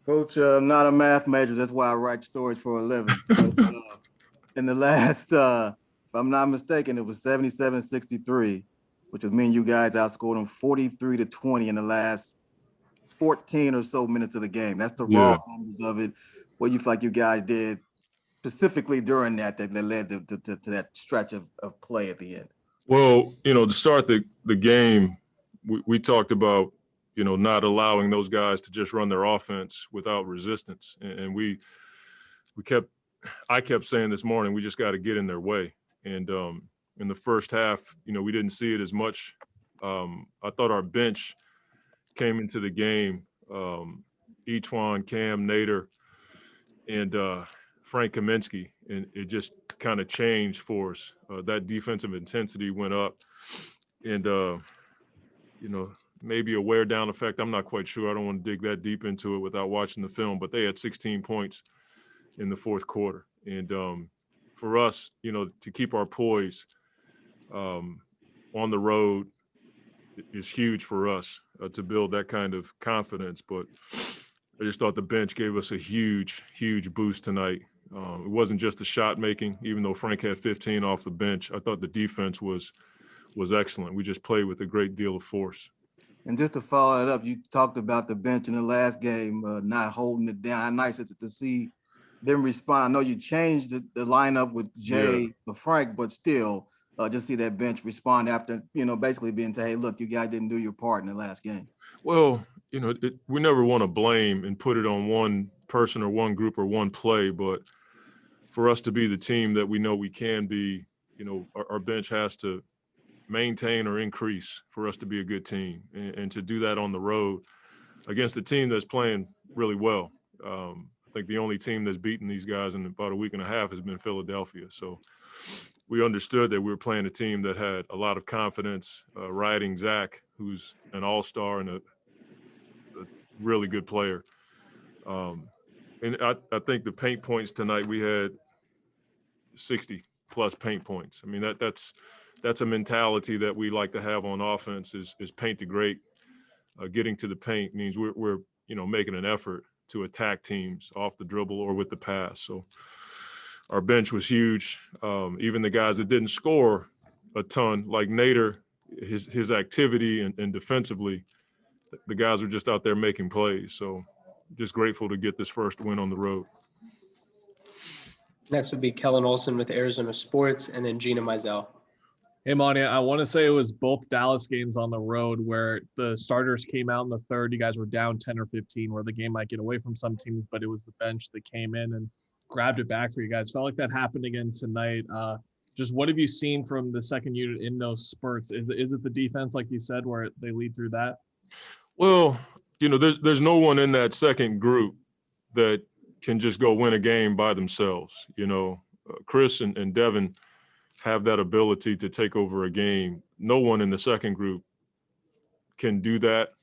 Coach, I'm not a math major. That's why I write stories for a living. But in the last, if I'm not mistaken, it was 77-63, which would mean you guys outscored them 43-20 in the last 14 or so minutes of the game. That's the raw Yeah. numbers of it. What you feel like you guys did specifically during that led to that stretch of play at the end. Well, to start the game, we talked about, not allowing those guys to just run their offense without resistance. And we kept, I kept saying this morning, we just got to get in their way. And in the first half, we didn't see it as much. I thought our bench came into the game, Etuan, Cam, Nader, and Frank Kaminsky, and it just kind of changed for us. That defensive intensity went up, and maybe a wear down effect. I'm not quite sure. I don't want to dig that deep into it without watching the film. But they had 16 points in the fourth quarter, and for us, to keep our poise on the road is huge for us to build that kind of confidence. But I just thought the bench gave us a huge, huge boost tonight. It wasn't just the shot making, even though Frank had 15 off the bench. I thought the defense was excellent. We just played with a great deal of force. And just to follow it up, you talked about the bench in the last game not holding it down. Nice to see them respond. I know you changed the lineup with Jay for Frank, but still, just see that bench respond after basically being told, "Hey, look, you guys didn't do your part in the last game." Well, we never want to blame and put it on one person or one group or one play, but for us to be the team that we know we can be, our bench has to maintain or increase for us to be a good team, and to do that on the road against a team that's playing really well. I think the only team that's beaten these guys in about a week and a half has been Philadelphia. So we understood that we were playing a team that had a lot of confidence, riding Zach, who's an all-star and a really good player. And I think the paint points tonight, we had 60 plus paint points. I mean, that's a mentality that we like to have on offense is paint to great. Getting to the paint means we're making an effort to attack teams off the dribble or with the pass. So our bench was huge. Even the guys that didn't score a ton, like Nader, his activity and defensively, the guys were just out there making plays. So just grateful to get this first win on the road. Next would be Kellen Olson with Arizona Sports, and then Gina Mizell. Hey, Monty, I want to say it was both Dallas games on the road where the starters came out in the third. You guys were down 10 or 15, where the game might get away from some teams, but it was the bench that came in and grabbed it back for you guys. Felt like that happened again tonight. Just what have you seen from the second unit in those spurts? Is it the defense, like you said, where they lead through that? Well, there's no one in that second group that can just go win a game by themselves. Chris and Devin have that ability to take over a game. No one in the second group can do that.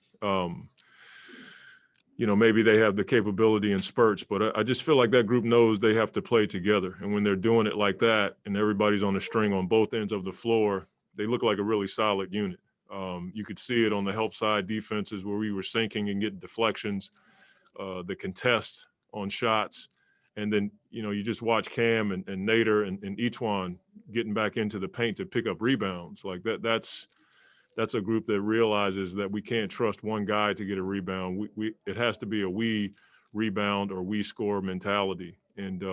Maybe they have the capability in spurts, but I just feel like that group knows they have to play together. And when they're doing it like that and everybody's on a string on both ends of the floor, they look like a really solid unit. You could see it on the help side defenses where we were sinking and getting deflections, the contest on shots. And then, you just watch Cam and Nader and Etuan getting back into the paint to pick up rebounds. Like that's a group that realizes that we can't trust one guy to get a rebound. It has to be a we rebound or we score mentality. And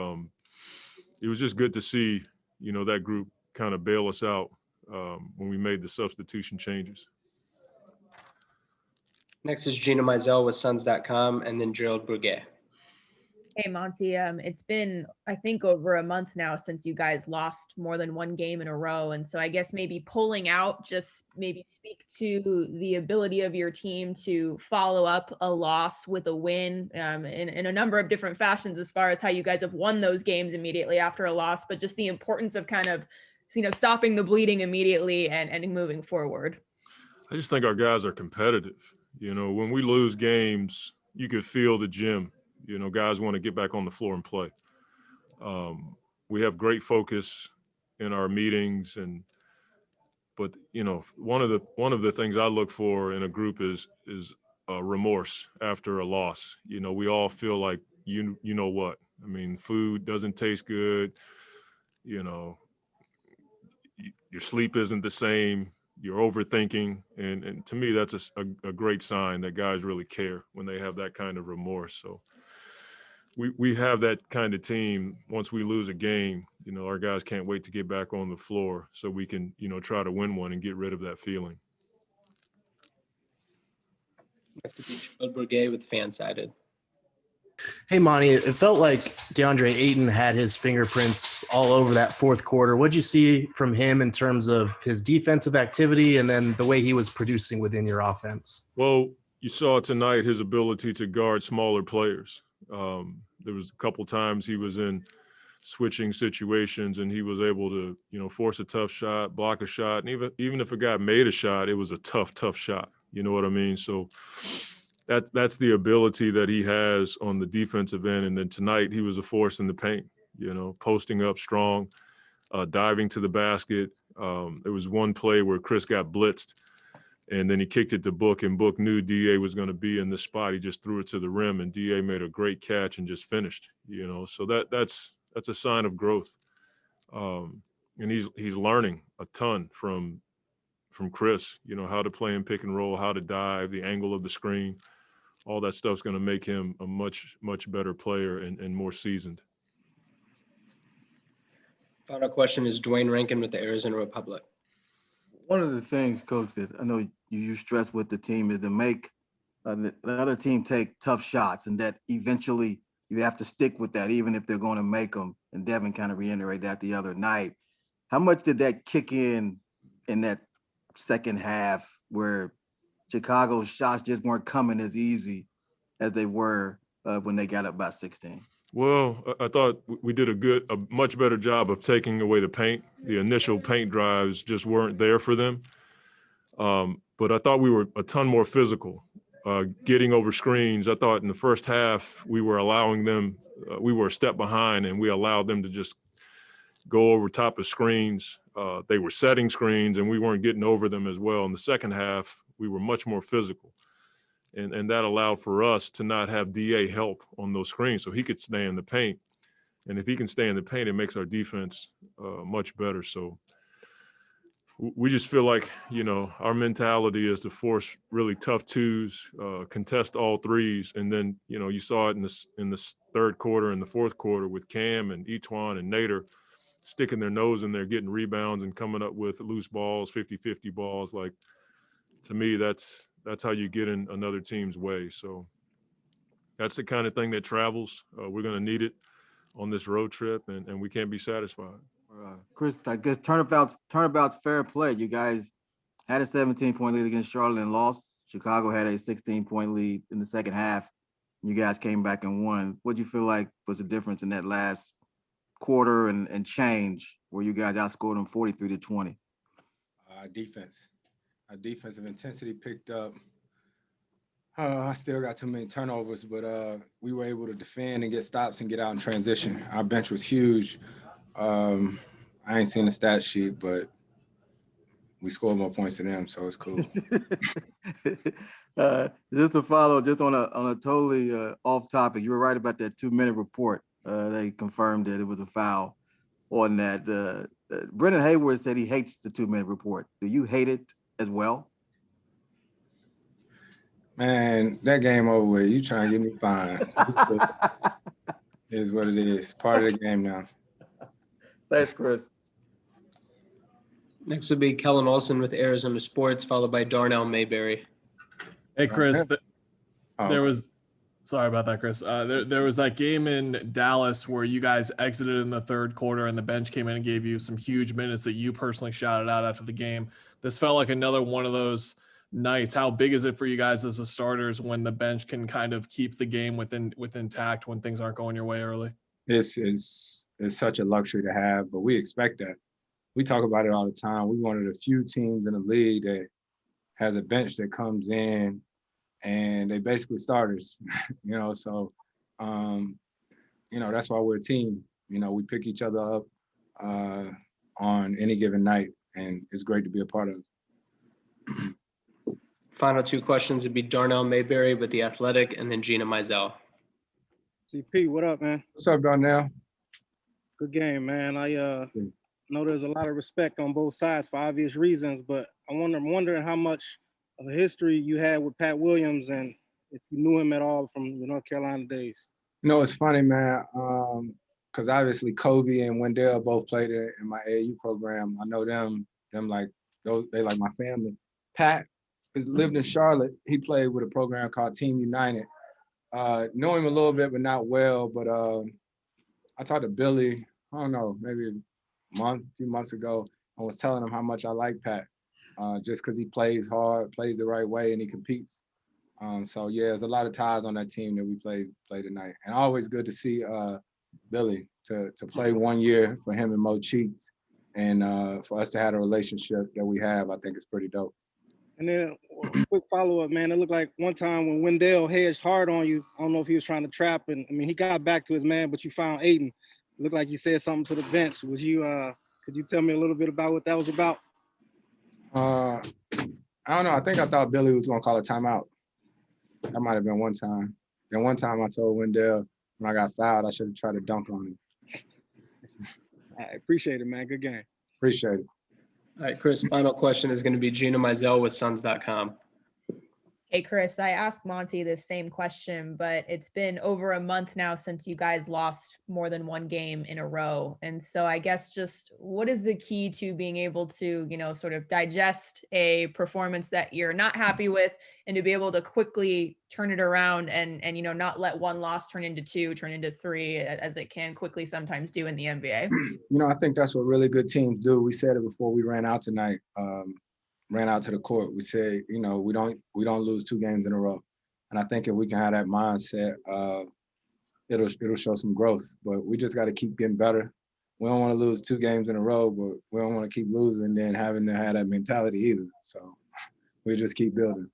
it was just good to see, that group kind of bail us out when we made the substitution changes. Next is Gina Mizell with Suns.com, and then Gerald Bruguet. Hey, Monty. It's been, I think, over a month now since you guys lost more than one game in a row. And so I guess maybe pulling out, just maybe speak to the ability of your team to follow up a loss with a win in a number of different fashions as far as how you guys have won those games immediately after a loss, but just the importance of kind of, stopping the bleeding immediately and moving forward. I just think our guys are competitive. When we lose games, you could feel the gym. Guys want to get back on the floor and play. We have great focus in our meetings, but one of the things I look for in a group is remorse after a loss. You know, we all feel like, you know what? I mean, food doesn't taste good. You know, your sleep isn't the same. You're overthinking. And to me, that's a great sign that guys really care when they have that kind of remorse. So we have that kind of team. Once we lose a game, you know, our guys can't wait to get back on the floor so we can, you know, try to win one and get rid of that feeling. Next to be Gerald Brigade with Fansided. Hey, Monty, it felt like DeAndre Ayton had his fingerprints all over that fourth quarter. What'd you see from him in terms of his defensive activity and then the way he was producing within your offense? Well, you saw tonight his ability to guard smaller players. There was a couple times he was in switching situations and he was able to, you know, force a tough shot, block a shot. And even if a guy made a shot, it was a tough shot. You know what I mean? So that's the ability that he has on the defensive end. And then tonight he was a force in the paint, you know, posting up strong, diving to the basket. There was one play where Chris got blitzed and then he kicked it to Book, and Book knew DA was going to be in this spot. He just threw it to the rim and DA made a great catch and just finished, you know. So that's a sign of growth. And he's learning a ton from Chris, you know, how to play in pick and roll, how to dive, the angle of the screen. All that stuff's going to make him a much better player and more seasoned. Final question is Dwayne Rankin with the Arizona Republic. One of the things, Coach, that I know you stress with the team is to make the other team take tough shots, and that eventually you have to stick with that, even if they're going to make them. And Devin kind of reiterated that the other night. How much did that kick in that second half where Chicago's shots just weren't coming as easy as they were when they got up by 16? Well, I thought we did a much better job of taking away the paint. The initial paint drives just weren't there for them. But I thought we were a ton more physical, getting over screens. I thought in the first half we were allowing them, we were a step behind and we allowed them to just go over top of screens. They were setting screens and we weren't getting over them as well. In the second half, we were much more physical. And that allowed for us to not have DA help on those screens so he could stay in the paint. And if he can stay in the paint, it makes our defense much better. So we just feel like, you know, our mentality is to force really tough twos, contest all threes. And then, you know, you saw it in the third quarter and the fourth quarter with Cam and Etuan and Nader sticking their nose in there, getting rebounds and coming up with loose balls, 50-50 balls. Like, to me, that's how you get in another team's way. So that's the kind of thing that travels. We're going to need it on this road trip, and we can't be satisfied. Chris, I guess turnabout's fair play. You guys had a 17-point lead against Charlotte and lost. Chicago had a 16-point lead in the second half. You guys came back and won. What do you feel like was the difference in that last quarter and change where you guys outscored them 43-20? Defense. Our defensive intensity picked up. I still got too many turnovers, but we were able to defend and get stops and get out in transition. Our bench was huge. I ain't seen the stat sheet, but we scored more points than them, so it's cool. Just to follow, just on a totally off topic, you were right about that 2-minute report. They confirmed that it was a foul on that. Brendan Hayward said he hates the 2-minute report. Do you hate it as well? Man, that game over with. You trying to get me fined. It is what it is. Part of the game now. Thanks, Chris. Next would be Kellen Olson with Arizona Sports, followed by Darnell Mayberry. Hey, Chris, Oh. there was – sorry about that, Chris. There was that game in Dallas where you guys exited in the third quarter and the bench came in and gave you some huge minutes that you personally shouted out after the game. This felt like another one of those nights. How big is it for you guys as the starters when the bench can kind of keep the game within intact when things aren't going your way early? It's such a luxury to have, but we expect that. We talk about it all the time. We're one of the few teams in the league that has a bench that comes in and they basically starters, you know, so, you know, that's why we're a team. You know, we pick each other up on any given night, and it's great to be a part of. Final two questions would be Darnell Mayberry with The Athletic and then Gina Mizell. CP, what up, man? What's up, Darnell? Good game, man. I know there's a lot of respect on both sides for obvious reasons, but I'm wondering how much of a history you had with Pat Williams and if you knew him at all from the North Carolina days. You know, it's funny, man, because obviously Kobe and Wendell both played in my AAU program. I know them like those, they like my family. Pat lived in Charlotte. He played with a program called Team United. Know him a little bit, but not well. But I talked to Billy, I don't know, maybe a few months ago, and was telling him how much I like Pat, just because he plays hard, plays the right way, and he competes. So yeah, there's a lot of ties on that team that we played tonight, and always good to see Billy to play 1 year for him and Mo Cheeks, and for us to have a relationship that we have. I think it's pretty dope. And then a quick follow-up, man. It looked like one time when Wendell hedged hard on you, I don't know if he was trying to trap, and I mean, he got back to his man, but you found Aiden. It looked like you said something to the bench. Was you, could you tell me a little bit about what that was about? I don't know. I think I thought Billy was going to call a timeout. That might have been one time. And one time I told Wendell when I got fouled, I should have tried to dunk on him. I appreciate it, man. Good game. Appreciate it. All right, Chris, final question is going to be Gina Mizell with Suns.com. Hey, Chris, I asked Monty this same question, but it's been over a month now since you guys lost more than one game in a row. And so I guess just what is the key to being able to, sort of digest a performance that you're not happy with and to be able to quickly turn it around and not let one loss turn into two, turn into three, as it can quickly sometimes do in the NBA? I think that's what really good teams do. We said it before we ran out tonight. Ran out to the court. We said, we don't lose 2 games in a row. And I think if we can have that mindset, it'll show some growth. But we just got to keep getting better. We don't want to lose 2 games in a row, but we don't want to keep losing and then having to have that mentality either. So we just keep building.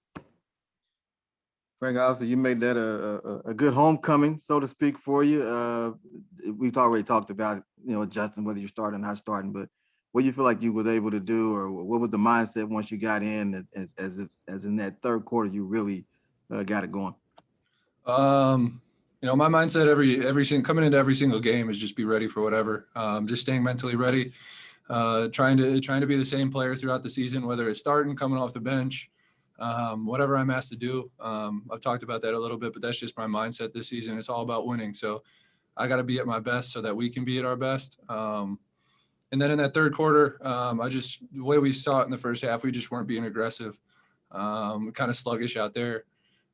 Frank, obviously you made that a good homecoming, so to speak, for you. We've already talked about, adjusting, whether you're starting or not starting, but what do you feel like you was able to do, or what was the mindset once you got in, as in that third quarter you really got it going? My mindset coming into every single game is just be ready for whatever. Just staying mentally ready, trying to be the same player throughout the season, whether it's starting, coming off the bench, whatever I'm asked to do. I've talked about that a little bit, but that's just my mindset this season. It's all about winning. So I got to be at my best so that we can be at our best. And then in that third quarter, the way we saw it in the first half, we just weren't being aggressive, kind of sluggish out there.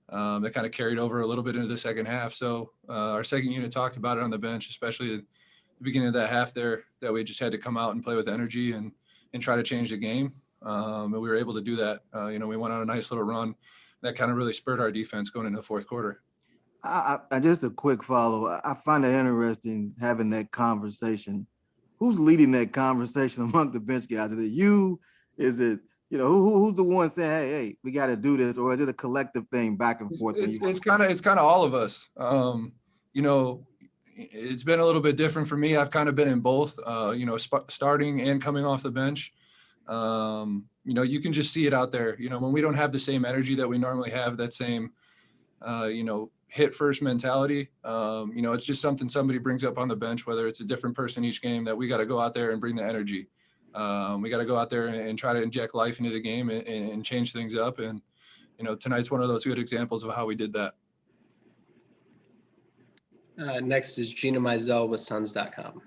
That kind of carried over a little bit into the second half. So our second unit talked about it on the bench, especially at the beginning of that half there, that we just had to come out and play with energy and try to change the game. And we were able to do that. We went on a nice little run that kind of really spurred our defense going into the fourth quarter. I just a quick follow. I find it interesting having that conversation. Who's leading that conversation among the bench guys? Is it you? Is it, who's the one saying, hey, we got to do this? Or is it a collective thing back and forth? It's kind of all of us. It's been a little bit different for me. I've kind of been in both, starting and coming off the bench. You can just see it out there. When we don't have the same energy that we normally have, that same, hit first mentality. It's just something somebody brings up on the bench, whether it's a different person each game, that we got to go out there and bring the energy. We got to go out there and try to inject life into the game and change things up. And, tonight's one of those good examples of how we did that. Next is Gina Mizell with Suns.com.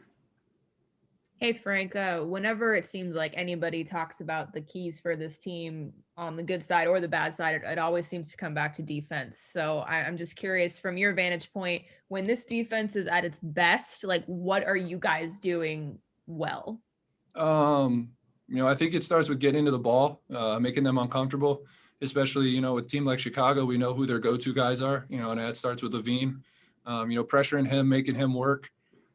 Hey, Frank, whenever it seems like anybody talks about the keys for this team on the good side or the bad side, it always seems to come back to defense. So I'm just curious, from your vantage point, when this defense is at its best, like, what are you guys doing well? I think it starts with getting into the ball, making them uncomfortable, especially, with a team like Chicago. We know who their go-to guys are, and that starts with Levine, pressuring him, making him work,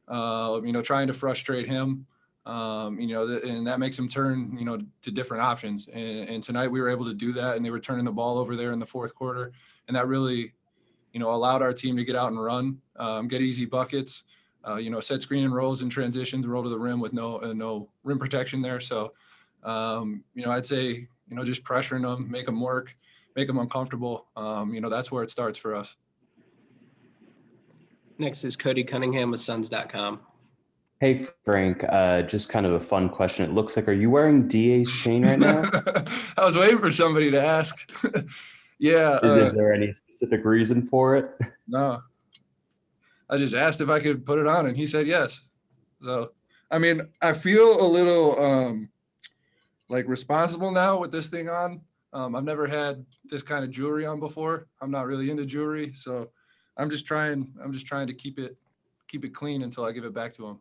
trying to frustrate him. And that makes them turn, to different options. And tonight we were able to do that, and they were turning the ball over there in the fourth quarter. And that really, allowed our team to get out and run, get easy buckets, set screen and rolls and transitions, roll to the rim with no rim protection there. So, I'd say, just pressuring them, make them work, make them uncomfortable. That's where it starts for us. Next is Cody Cunningham with Suns.com. Hey, Frank, just kind of a fun question. It looks like, are you wearing DA's chain right now? I was waiting for somebody to ask. Yeah. Is there any specific reason for it? No. I just asked if I could put it on, and he said yes. So, I mean, I feel a little responsible now with this thing on. I've never had this kind of jewelry on before. I'm not really into jewelry, so I'm just trying to keep it clean until I give it back to him.